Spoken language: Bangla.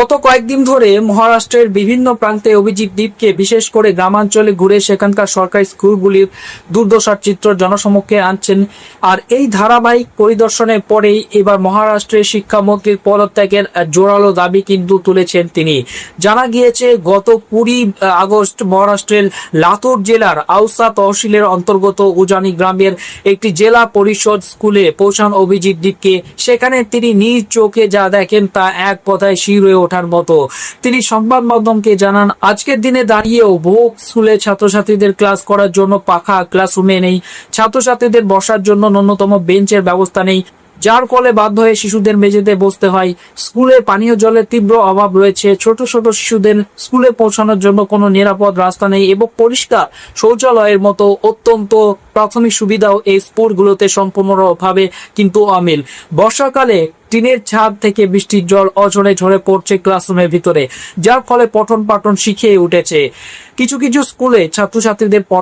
গত কয়েকদিন ধরে মহারাষ্ট্রের বিভিন্ন প্রান্তে অভিজিৎ দ্বীপকে বিশেষ করে গ্রামাঞ্চলে ঘুরে সেখানকার সরকারি স্কুলগুলির দুর্দশার চিত্র জনসমক্ষে আনছেন। আর এই ধারাবাহিক পরিদর্শনের পরেই এবার মহারাষ্ট্রের শিক্ষামন্ত্রীর পদত্যাগের জোরালো দাবি কিন্তু তুলেছেন তিনি। জানা গিয়েছে গত 20 আগস্ট মহারাষ্ট্রের লাতুর জেলার আউসা তহসিলের অন্তর্গত উজানি গ্রামের একটি জেলা পরিষদ স্কুলে পৌঁছান অভিজিৎ দ্বীপকে। সেখানে তিনি নিজ চোখে যা দেখেন তা এক কথায় শিহরে ওঠার মতো। তিনি সংবাদ মাধ্যমকে জানান, আজকের দিনে দাঁড়িয়েও বহু স্কুলে ছাত্রছাত্রীদের ক্লাস করার জন্য পাখা ক্লাসরুমে নেই, ছাত্রছাত্রীদের বসার জন্য ন্যূনতম বেঞ্চের ব্যবস্থা নেই, যার ফলে বাধ্য হয়ে শিশুদের মেঝেতে বসতে হয়। স্কুলে পানীয় জলের তীব্র অভাব রয়েছে, ছোট ছোট শিশুদের স্কুলে পৌঁছানোর জন্য কোনো নিরাপদ রাস্তা নেই এবং পরিষ্কার শৌচালয়ের মতো অত্যন্ত প্রাথমিক সুবিধাও এই স্কুলগুলোতে সম্পূর্ণভাবে কিন্তু অমিল। বর্ষাকালে টিনের ছাদ থেকে বৃষ্টির জল অঝরে ঝরে পড়ছে ক্লাসরুমের ভিতরে, যার ফলে পঠন পাঠন শিখিয়ে উঠেছে। কিছু কিছু স্কুলে ছাত্রছাত্রীদের